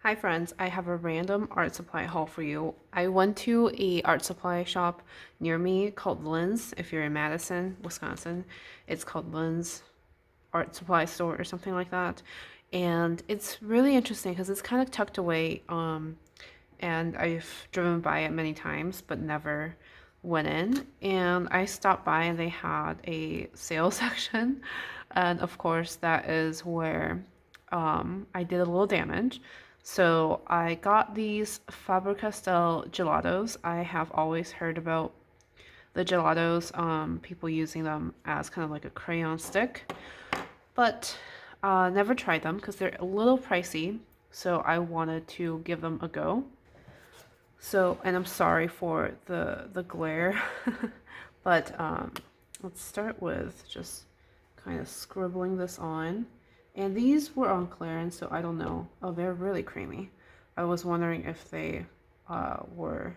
Hi friends, I have a random art supply haul for you. I went to a art supply shop near me called Lynn's. If you're in Madison, Wisconsin, it's called Lynn's Art Supply Store or something like that. And it's really interesting because it's kind of tucked away. And I've driven by it many times, but never went in. And I stopped by and they had a sale section. And of course, that is where I did a little damage. So I got these Faber Castell Gelatos. I have always heard about the gelatos, people using them as kind of like a crayon stick, but never tried them because they're a little pricey. So I wanted to give them a go. So, and I'm sorry for the glare, but let's start with just kind of scribbling this on. And these were on clearance, so I don't know. Oh, they're really creamy. I was wondering if they were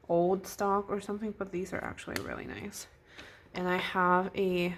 old stock or something, but these are actually really nice. And I have a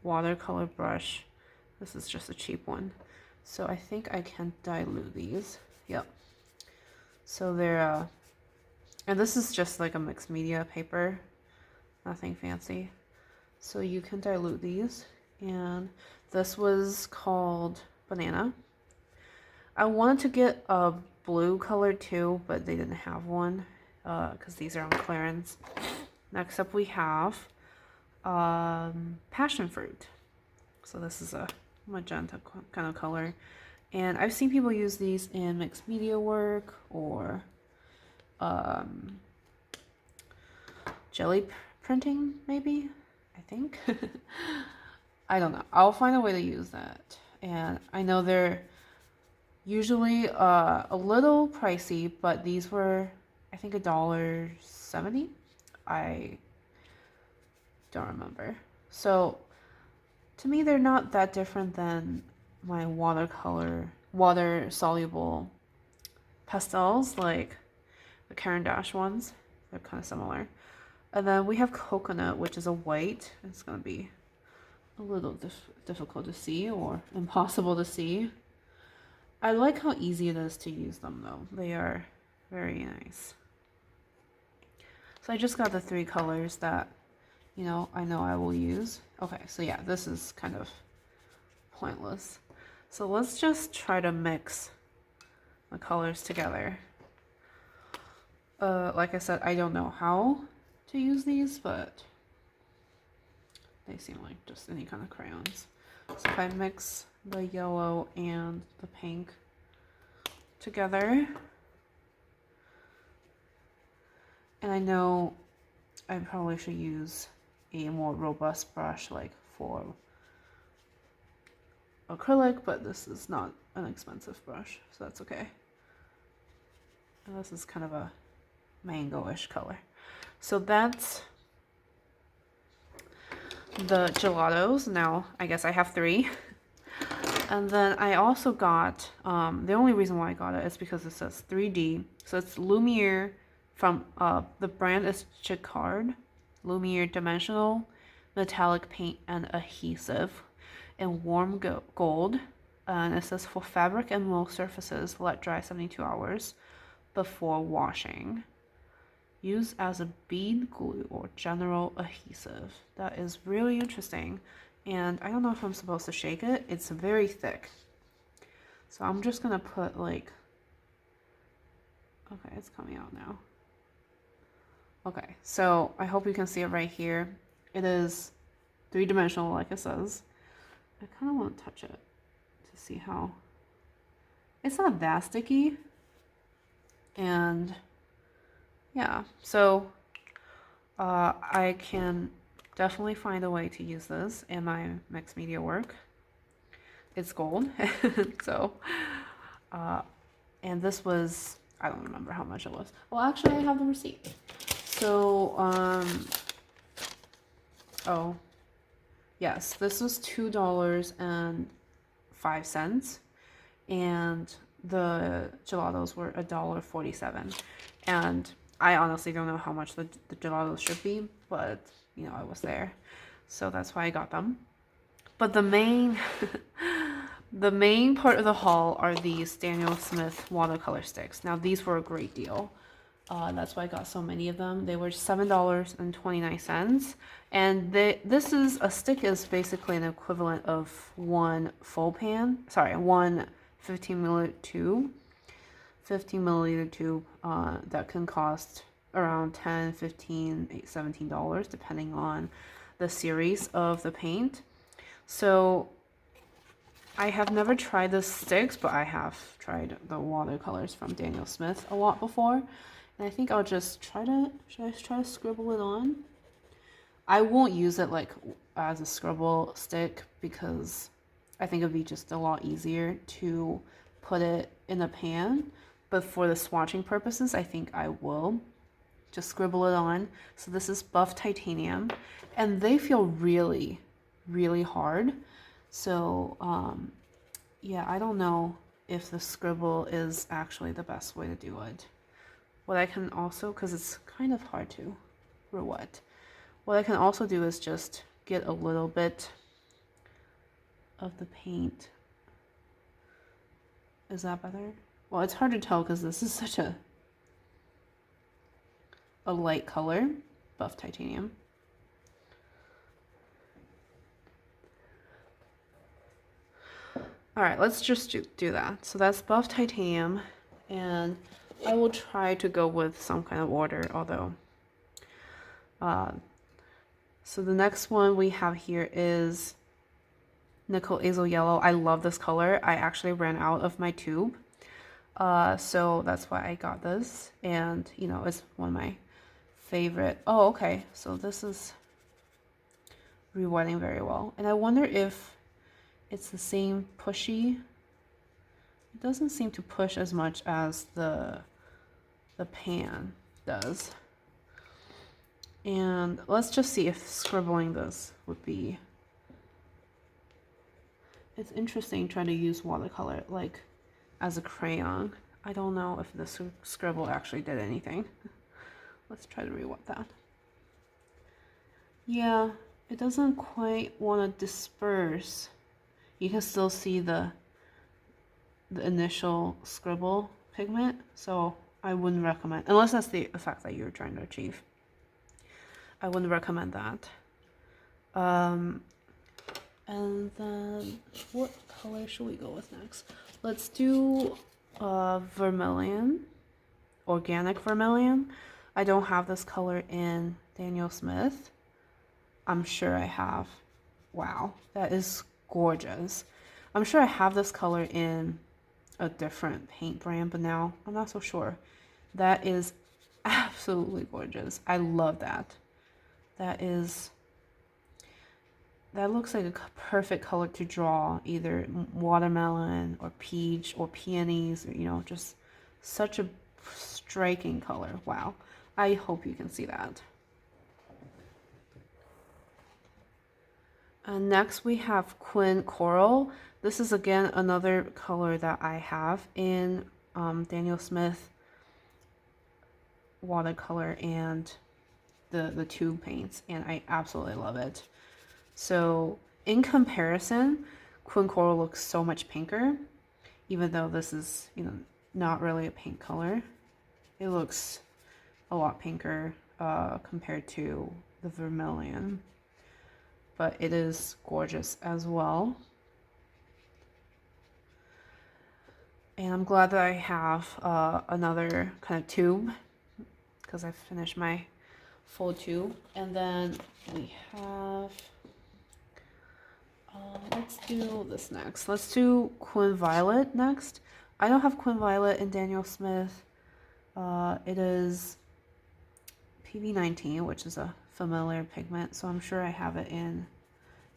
watercolor brush. This is just a cheap one. So I think I can dilute these. Yep. So they're, and this is just like a mixed media paper, nothing fancy. So you can dilute these. And this was called Banana. I wanted to get a blue color too, but they didn't have one because these are on clearance. Next up we have passion fruit. So this is a magenta kind of color. And I've seen people use these in mixed media work or jelly printing, maybe, I think. I don't know. I'll find a way to use that. And I know they're usually a little pricey, but these were, I think, $1.70. I don't remember. So to me, they're not that different than my water soluble pastels, like the Caran d'Ache ones. They're kind of similar. And then we have coconut, which is a white. It's going to be a little difficult to see or impossible to see. I like how easy it is to use them though. They are very nice. So I just got the three colors that, I know I will use. Okay, so yeah, this is kind of pointless. So let's just try to mix the colors together. Like I said, I don't know how to use these, but they seem like just any kind of crayons. So if I mix the yellow and the pink together, and I know I probably should use a more robust brush like for acrylic, but this is not an expensive brush, so that's okay. And this is kind of a mango-ish color. So that's the gelatos. Now I guess I have three. And then I also got, the only reason why I got it is because it says 3D. So it's Lumiere from, the brand is Jacquard. Lumiere Dimensional Metallic Paint and Adhesive in warm gold. And it says for fabric and wool surfaces, let dry 72 hours before washing. Use as a bead glue or general adhesive. That is really interesting. And I don't know if I'm supposed to shake it. It's very thick. So I'm just gonna put like, okay, it's coming out now. Okay, so I hope you can see it right here. It is three-dimensional, like it says. I kind of want to touch it to see how, it's not that sticky. And yeah, so I can definitely find a way to use this in my mixed media work. It's gold. So and this was, I don't remember how much it was. Well, actually I have the receipt. So oh yes, this was $2.05, and the gelatos were $1.47. And I honestly don't know how much the gelatos should be, but I was there, so that's why I got them. But the main The main part of the haul are these Daniel Smith watercolor sticks. Now these were a great deal. That's why I got so many of them. They were $7.29. And this is a stick is basically an equivalent of one full pan. Sorry, one 15 milliliter tube. 15 milliliter tube that can cost around $10, $15, $17 depending on the series of the paint. So I have never tried the sticks, but I have tried the watercolors from Daniel Smith a lot before. And I think I'll just try to, should I try to scribble it on? I won't use it like as a scribble stick because I think it would be just a lot easier to put it in a pan. But for the swatching purposes, I think I will just scribble it on. So this is buff titanium, and they feel really, really hard. So yeah, I don't know if the scribble is actually the best way to do it. What I can also, because it's kind of hard to, or what I can also do is just get a little bit of the paint. Is that better? Well, it's hard to tell because this is such a light color, buff titanium. All right, let's just do that. So that's buff titanium, and I will try to go with some kind of order, although. So the next one we have here is Nickel Azo Yellow. I love this color. I actually ran out of my tube. So that's why I got this, and you know, it's one of my favorite. Oh, okay, so this is rewetting very well, and I wonder if it's the same pushy. It doesn't seem to push as much as the pan does. And let's just see if scribbling this would be. It's interesting trying to use watercolor like as a crayon. I don't know if the scribble actually did anything. Let's try to rewet that. Yeah, it doesn't quite want to disperse. You can still see the initial scribble pigment, so I wouldn't recommend, unless that's the effect that you're trying to achieve. I wouldn't recommend that. And then what color should we go with next? Let's do vermilion, organic vermilion. I don't have this color in Daniel Smith. I'm sure I have. Wow, that is gorgeous. I'm sure I have this color in a different paint brand, but now I'm not so sure. That is absolutely gorgeous. I love that. That looks like a perfect color to draw either watermelon or peach or peonies, or, you know, just such a striking color. Wow. I hope you can see that. Next we have Quin Coral. This is again another color that I have in Daniel Smith watercolor and the tube paints, and I absolutely love it. So in comparison, Quin Coral looks so much pinker, even though this is, you know, not really a pink color. It looks a lot pinker compared to the vermilion, but it is gorgeous as well. And I'm glad that I have another kind of tube because I finished my full tube. And then we have, let's do this next. Let's do Quin Violet next. I don't have Quin Violet in Daniel Smith. It is PV19, which is a familiar pigment, so I'm sure I have it in,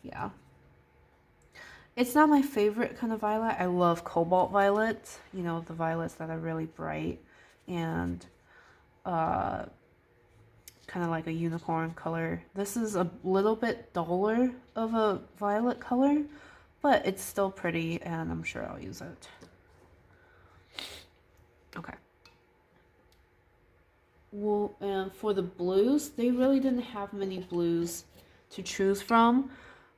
yeah. It's not my favorite kind of violet. I love cobalt violet, you know, the violets that are really bright and kind of like a unicorn color. This is a little bit duller of a violet color, but it's still pretty, and I'm sure I'll use it. Okay. Well, and for the blues, they really didn't have many blues to choose from.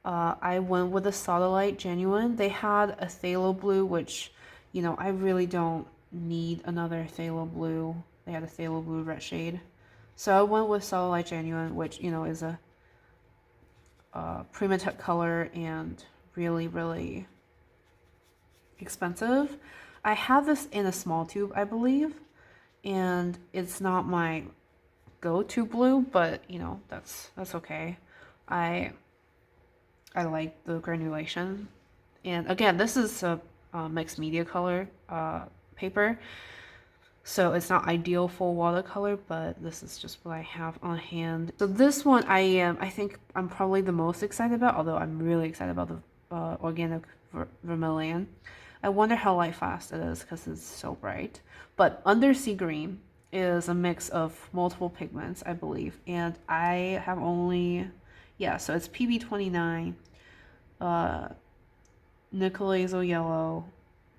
I went with the Satellite Genuine. They had a phthalo blue, which, I really don't need another phthalo blue. They had a phthalo blue red shade. So I went with Satellite Genuine, which, is a Primatech color and really, really expensive. I have this in a small tube, I believe, and it's not my go-to blue, but that's okay. I I like the granulation, and again, this is a mixed media color paper, so it's not ideal for watercolor, but this is just what I have on hand. So this one I think I'm probably the most excited about, although I'm really excited about the organic vermilion. I wonder how light fast it is because it's so bright. But undersea green is a mix of multiple pigments, I believe, and I have only, yeah, so it's PB29, nickel azo yellow,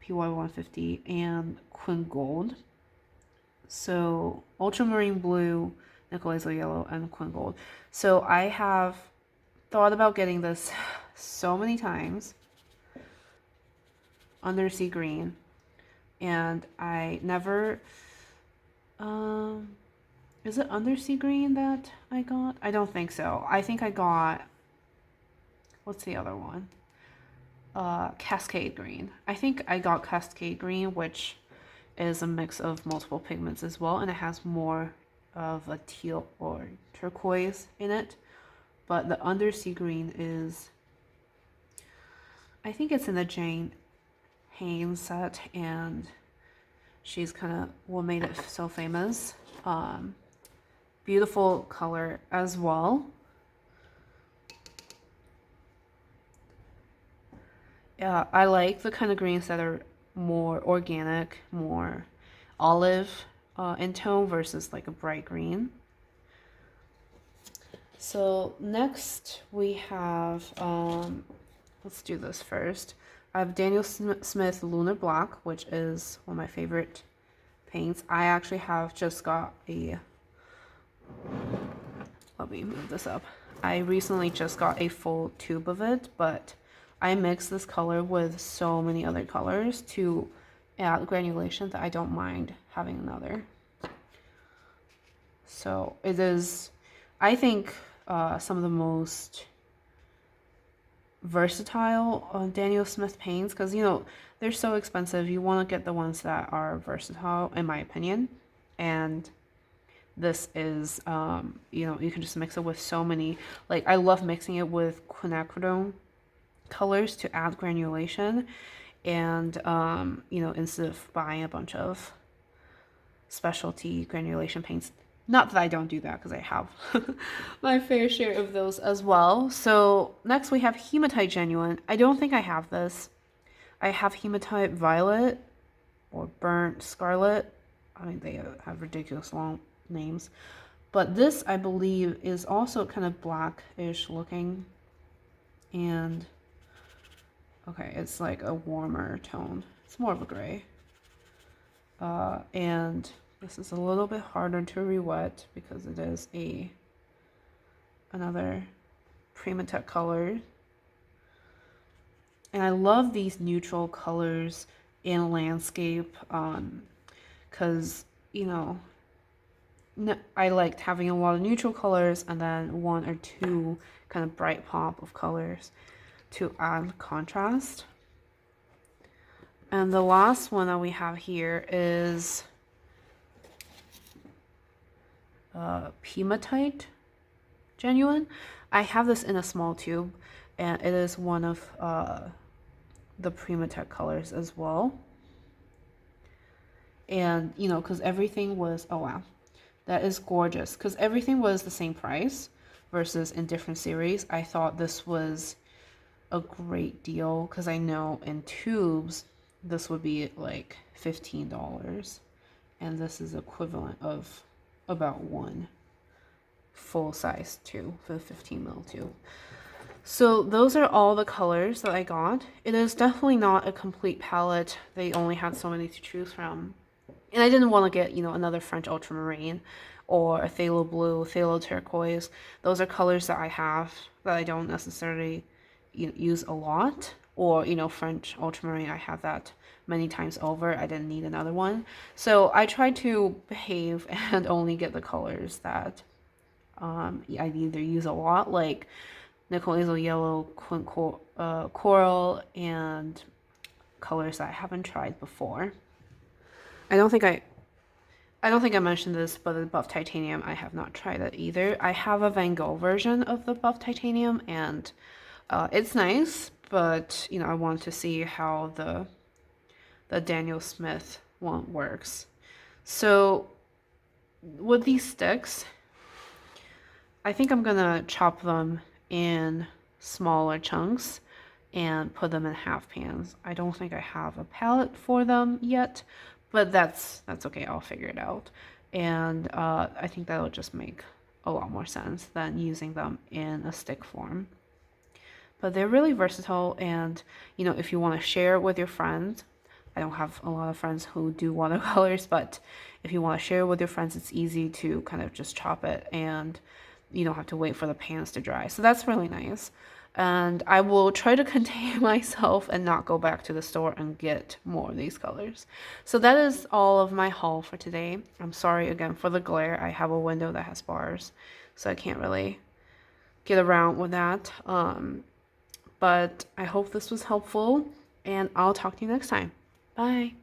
PY150, and quin gold. So ultramarine blue, nickel azo yellow, and quin gold. So I have thought about getting this so many times, undersea green, and I never, is it undersea green that I got? I don't think so. I think I got, what's the other one? Cascade green. I think I got Cascade green, which is a mix of multiple pigments as well, and it has more of a teal or turquoise in it. But the undersea green is, I think it's in the Jane Haynes set, and she's kind of what made it so famous. Beautiful color as well. Yeah, I like the kind of greens that are more organic, more olive in tone versus like a bright green. So next we have, let's do this first. I have Daniel Smith Lunar Black, which is one of my favorite paints. I actually have just got a, let me move this up. I recently just got a full tube of it, but I mix this color with so many other colors to add granulation that I don't mind having another. So it is, I think, some of the most versatile Daniel Smith paints, because they're so expensive. You want to get the ones that are versatile, in my opinion. And this is, you can just mix it with so many. Like, I love mixing it with quinacridone colors to add granulation, and instead of buying a bunch of specialty granulation paints. Not that I don't do that, because I have my fair share of those as well. So next we have Hematite Genuine. I don't think I have this. I have Hematite Violet or Burnt Scarlet. I mean, they have ridiculous long names. But this, I believe, is also kind of blackish looking. And, okay, it's like a warmer tone. It's more of a gray. And this is a little bit harder to re-wet because it is another Primatech color. And I love these neutral colors in landscape because, I liked having a lot of neutral colors and then one or two kind of bright pop of colors to add contrast. And the last one that we have here is Hematite Genuine. I have this in a small tube, and it is one of the Primatech colors as well. And because everything was, oh wow, that is gorgeous, because everything was the same price versus in different series. I thought this was a great deal because I know in tubes this would be like $15, and this is equivalent of about one full size tube for the 15 ml tube. So those are all the colors that I got. It is definitely not a complete palette. They only had so many to choose from. And I didn't want to get, another French ultramarine or a phthalo blue, phthalo turquoise. Those are colors that I have that I don't necessarily use a lot, or French ultramarine, I have that many times over. I didn't need another one, so I try to behave and only get the colors that I either use a lot, like nickel hazel yellow, quint coral, and colors that I haven't tried before. I don't think I mentioned this, but the buff titanium, I have not tried it either. I have a Van Gogh version of the buff titanium, and it's nice, but I want to see how the Daniel Smith one works. So with these sticks, I think I'm gonna chop them in smaller chunks and put them in half pans. I don't think I have a palette for them yet, but that's okay. I'll figure it out. And I think that'll just make a lot more sense than using them in a stick form. But they're really versatile, and if you want to share with your friends, I don't have a lot of friends who do watercolors, but if you want to share with your friends, it's easy to kind of just chop it, and you don't have to wait for the pans to dry. So that's really nice. And I will try to contain myself and not go back to the store and get more of these colors. So that is all of my haul for today. I'm sorry again for the glare. I have a window that has bars, so I can't really get around with that. But I hope this was helpful, and I'll talk to you next time. Bye.